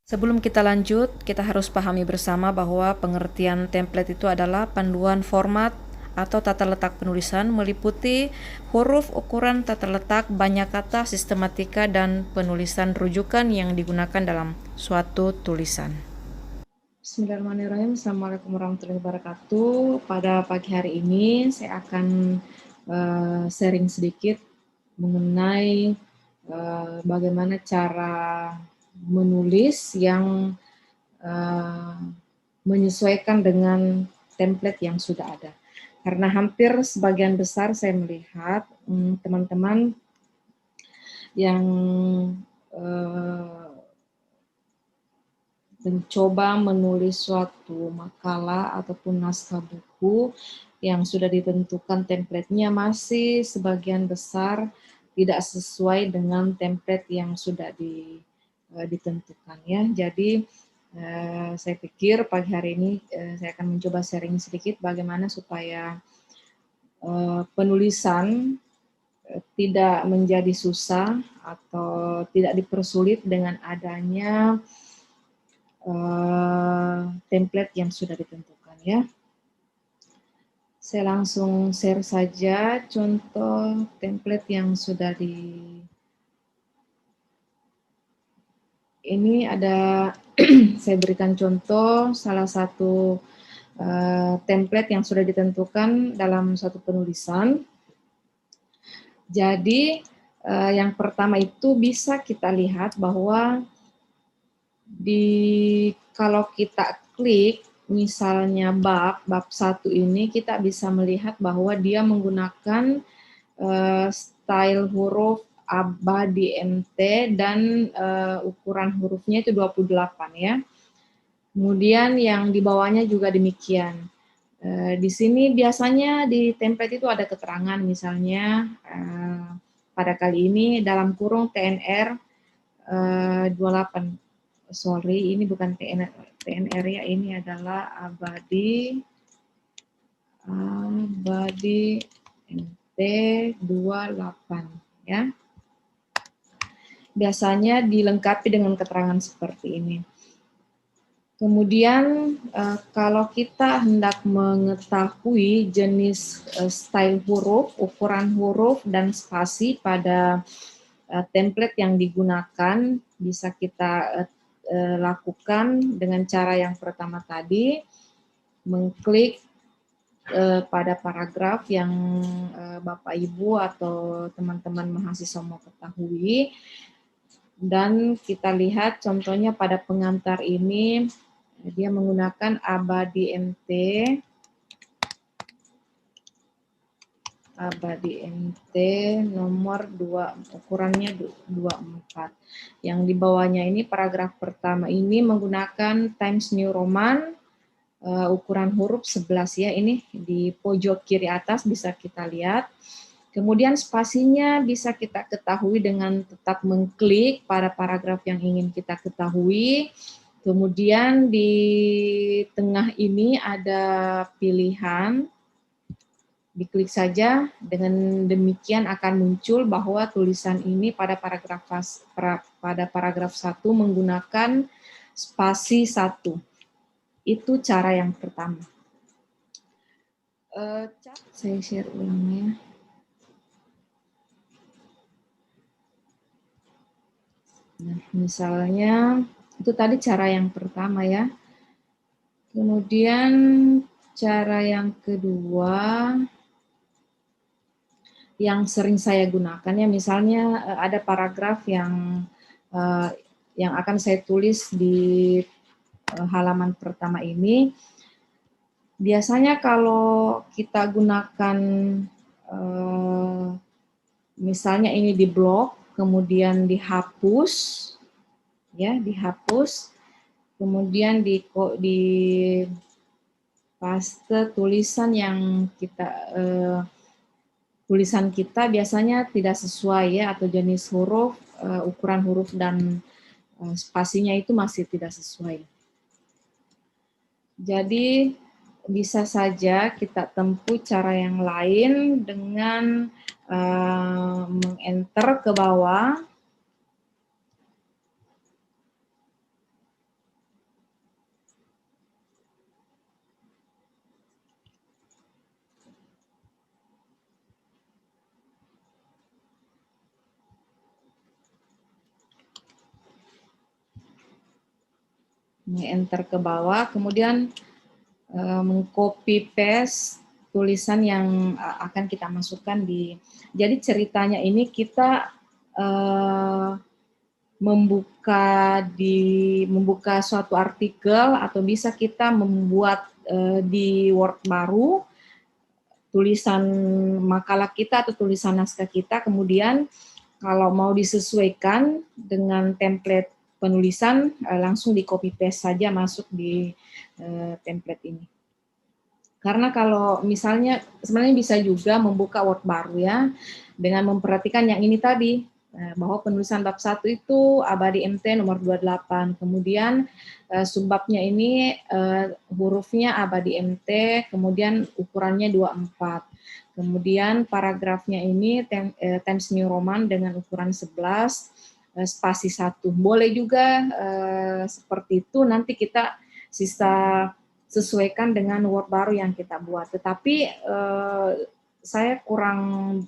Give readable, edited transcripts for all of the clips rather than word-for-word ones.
Sebelum kita lanjut, kita harus pahami bersama bahwa pengertian template itu adalah panduan format atau tata letak penulisan meliputi huruf, ukuran, tata letak, banyak kata, sistematika, dan penulisan rujukan yang digunakan dalam suatu tulisan. Bismillahirrahmanirrahim. Assalamualaikum warahmatullahi wabarakatuh. Pada pagi hari ini saya akan sharing sedikit mengenai bagaimana cara menulis yang menyesuaikan dengan template yang sudah ada. Karena hampir sebagian besar saya melihat teman-teman yang mencoba menulis suatu makalah ataupun naskah buku yang sudah ditentukan template-nya masih sebagian besar tidak sesuai dengan template yang sudah ditentukan ya. Jadi saya pikir pagi hari ini saya akan mencoba sharing sedikit bagaimana supaya penulisan tidak menjadi susah atau tidak dipersulit dengan adanya template yang sudah ditentukan ya. Saya langsung share saja contoh template yang sudah ini ada saya berikan contoh salah satu template yang sudah ditentukan dalam satu penulisan. Jadi yang pertama itu bisa kita lihat bahwa kalau kita klik misalnya bab 1 ini kita bisa melihat bahwa dia menggunakan style huruf abadi MT dan ukuran hurufnya itu 28 ya. Kemudian yang di bawahnya juga demikian. Di sini biasanya di template itu ada keterangan misalnya pada kali ini dalam kurung TNR 28. Sorry, ini bukan TNR ya, ini adalah abadi MT 28 ya. Biasanya dilengkapi dengan keterangan seperti ini. Kemudian kalau kita hendak mengetahui jenis style huruf, ukuran huruf, dan spasi pada template yang digunakan, bisa kita lakukan dengan cara yang pertama tadi, mengklik pada paragraf yang Bapak Ibu atau teman-teman mahasiswa mau ketahui, dan kita lihat contohnya pada pengantar ini dia menggunakan abadi MT nomor 2, ukurannya 24. Yang di bawahnya ini paragraf pertama ini menggunakan Times New Roman ukuran huruf 11 ya, ini di pojok kiri atas bisa kita lihat. Kemudian spasinya bisa kita ketahui dengan tetap mengklik pada paragraf yang ingin kita ketahui. Kemudian di tengah ini ada pilihan, diklik saja, dengan demikian akan muncul bahwa tulisan ini pada paragraf 1 menggunakan spasi 1. Itu cara yang pertama. Saya share ulang ya. Nah, misalnya itu tadi cara yang pertama ya. Kemudian cara yang kedua yang sering saya gunakan ya, misalnya ada paragraf yang akan saya tulis di halaman pertama ini. Biasanya kalau kita gunakan misalnya ini di blok, kemudian dihapus, ya dihapus, kemudian di paste tulisan yang kita tulisan kita biasanya tidak sesuai ya, atau jenis huruf, ukuran huruf dan spasinya itu masih tidak sesuai. Jadi bisa saja kita tempuh cara yang lain dengan meng-enter ke bawah. enter ke bawah, kemudian mengcopy paste tulisan yang akan kita masukkan di. Jadi ceritanya ini kita membuka suatu artikel, atau bisa kita membuat di Word baru tulisan makalah kita atau tulisan naskah kita, kemudian kalau mau disesuaikan dengan template penulisan, langsung di copy paste saja masuk di template ini. Karena kalau misalnya sebenarnya bisa juga membuka Word baru ya, dengan memperhatikan yang ini tadi, bahwa penulisan bab 1 itu abadi MT nomor 28, kemudian subbabnya ini hurufnya abadi MT, kemudian ukurannya 24, kemudian paragrafnya ini Times New Roman dengan ukuran 11, spasi 1. Boleh juga seperti itu, nanti kita sisa sesuaikan dengan Word baru yang kita buat. Tetapi saya kurang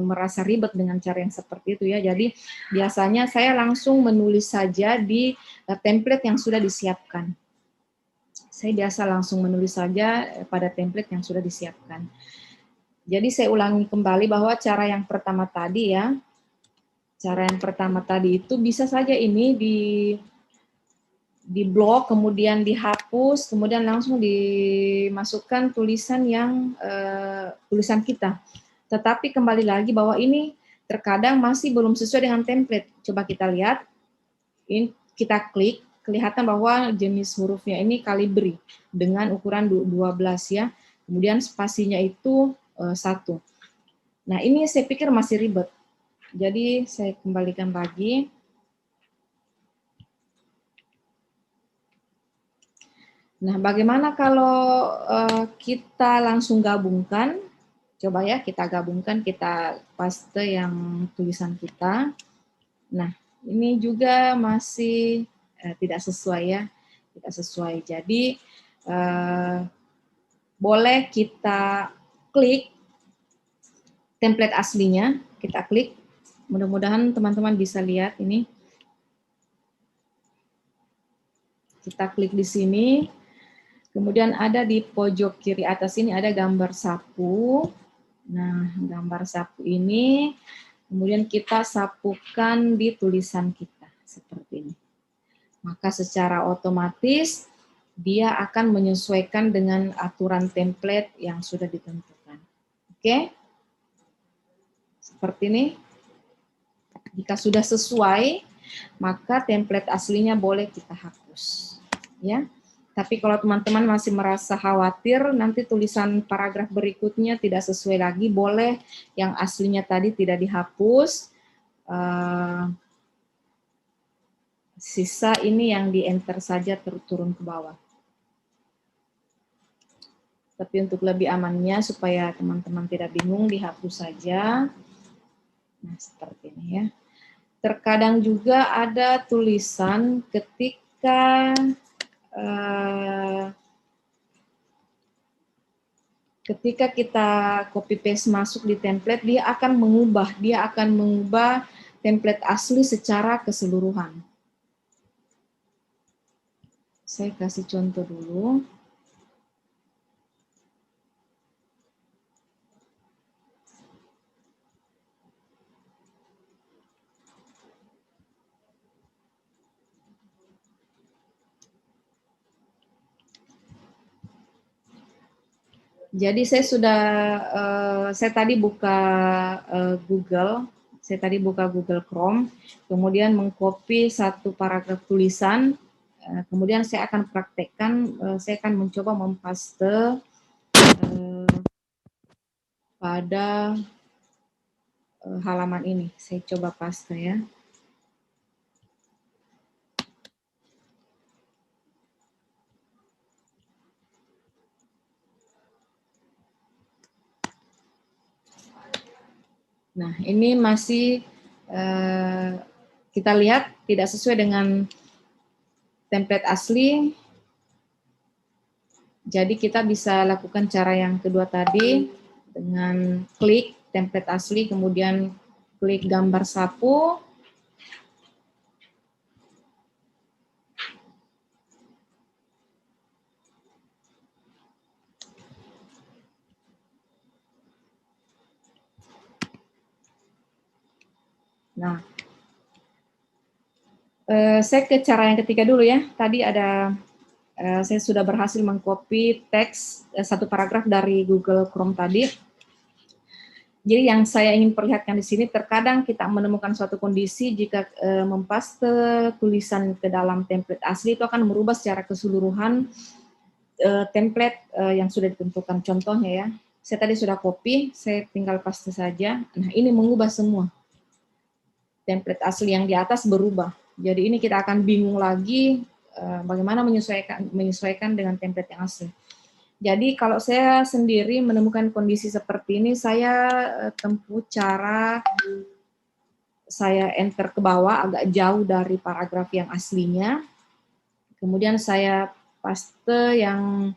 merasa ribet dengan cara yang seperti itu ya. Jadi biasanya saya langsung menulis saja di template yang sudah disiapkan. Saya biasa langsung menulis saja pada template yang sudah disiapkan. Jadi saya ulangi kembali bahwa cara yang pertama tadi ya, cara yang pertama tadi itu bisa saja ini di blok, kemudian dihapus, kemudian langsung dimasukkan tulisan yang tulisan kita. Tetapi kembali lagi bahwa ini terkadang masih belum sesuai dengan template. Coba kita lihat, ini kita klik, kelihatan bahwa jenis hurufnya ini Calibri dengan ukuran 12 ya. Kemudian spasinya itu 1. Nah ini saya pikir masih ribet. Jadi saya kembalikan lagi. Nah, bagaimana kalau kita langsung gabungkan? Coba ya, kita gabungkan, kita paste yang tulisan kita. Nah, ini juga masih tidak sesuai ya, tidak sesuai. Jadi, boleh kita klik template aslinya, kita klik. Mudah-mudahan teman-teman bisa lihat ini. Kita klik di sini. Kemudian ada di pojok kiri atas ini ada gambar sapu. Nah, gambar sapu ini kemudian kita sapukan di tulisan kita seperti ini. Maka secara otomatis dia akan menyesuaikan dengan aturan template yang sudah ditentukan. Oke? Seperti ini. Jika sudah sesuai, maka template aslinya boleh kita hapus. Ya. Tapi kalau teman-teman masih merasa khawatir, nanti tulisan paragraf berikutnya tidak sesuai lagi, boleh yang aslinya tadi tidak dihapus, sisa ini yang di-enter saja turun ke bawah. Tapi untuk lebih amannya, supaya teman-teman tidak bingung, dihapus saja. Nah, seperti ini ya. Terkadang juga ada tulisan ketika kita copy paste masuk di template, dia akan mengubah template asli secara keseluruhan. Saya kasih contoh dulu. Jadi saya tadi buka Google, saya tadi buka Google Chrome, kemudian mengcopy satu paragraf tulisan, kemudian saya akan praktekkan, saya akan mencoba mempaste pada halaman ini. Saya coba paste ya. Nah, ini masih kita lihat tidak sesuai dengan template asli. Jadi kita bisa lakukan cara yang kedua tadi dengan klik template asli, kemudian klik gambar sapu. Nah, saya ke cara yang ketiga dulu ya. Tadi ada saya sudah berhasil mengcopy teks satu paragraf dari Google Chrome tadi. Jadi yang saya ingin perlihatkan di sini, terkadang kita menemukan suatu kondisi jika mempaste tulisan ke dalam template asli itu akan merubah secara keseluruhan template yang sudah ditentukan. Contohnya ya, saya tadi sudah copy, saya tinggal paste saja. Nah, ini mengubah semua. Template asli yang di atas berubah. Jadi ini kita akan bingung lagi bagaimana menyesuaikan dengan template yang asli. Jadi kalau saya sendiri menemukan kondisi seperti ini, saya tempuh cara saya enter ke bawah agak jauh dari paragraf yang aslinya. Kemudian saya paste yang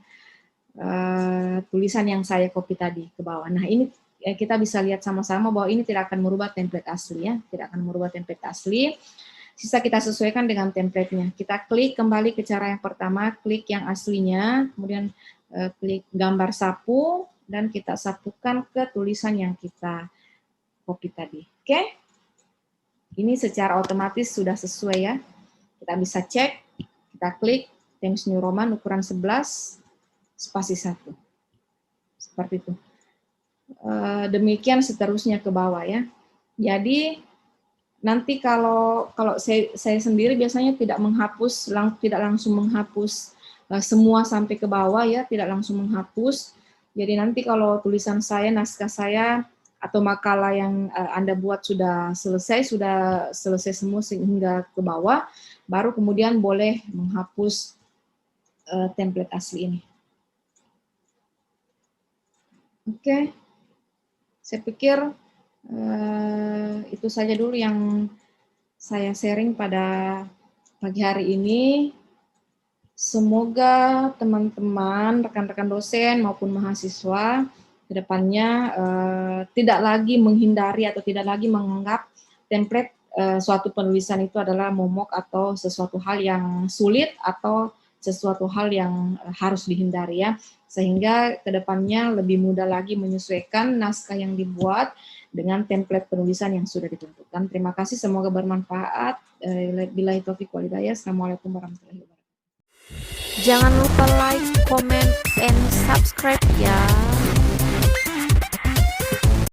tulisan yang saya copy tadi ke bawah. Nah, ini kita bisa lihat sama-sama bahwa ini tidak akan merubah template asli ya, tidak akan merubah template asli. Sisa kita sesuaikan dengan template-nya. Kita klik kembali ke cara yang pertama, klik yang aslinya, kemudian klik gambar sapu, dan kita sapukan ke tulisan yang kita copy tadi. Oke? Ini secara otomatis sudah sesuai ya. Kita bisa cek, kita klik Times New Roman ukuran 11, spasi 1. Seperti itu. Demikian seterusnya ke bawah ya. Jadi nanti kalau saya sendiri biasanya tidak langsung menghapus semua sampai ke bawah ya, tidak langsung menghapus. Jadi nanti kalau tulisan saya, naskah saya atau makalah yang Anda buat sudah selesai semua sehingga ke bawah, baru kemudian boleh menghapus template asli ini. Oke. Saya pikir itu saja dulu yang saya sharing pada pagi hari ini. Semoga teman-teman, rekan-rekan dosen maupun mahasiswa ke depannya tidak lagi menghindari atau tidak lagi menganggap template suatu penulisan itu adalah momok atau sesuatu hal yang sulit atau sesuatu hal yang harus dihindari ya, sehingga ke depannya lebih mudah lagi menyesuaikan naskah yang dibuat dengan template penulisan yang sudah ditentukan. Terima kasih, semoga bermanfaat. Billahi taufiq wal hidayah. Assalamualaikum warahmatullahi wabarakatuh. Jangan lupa like, comment, and subscribe ya.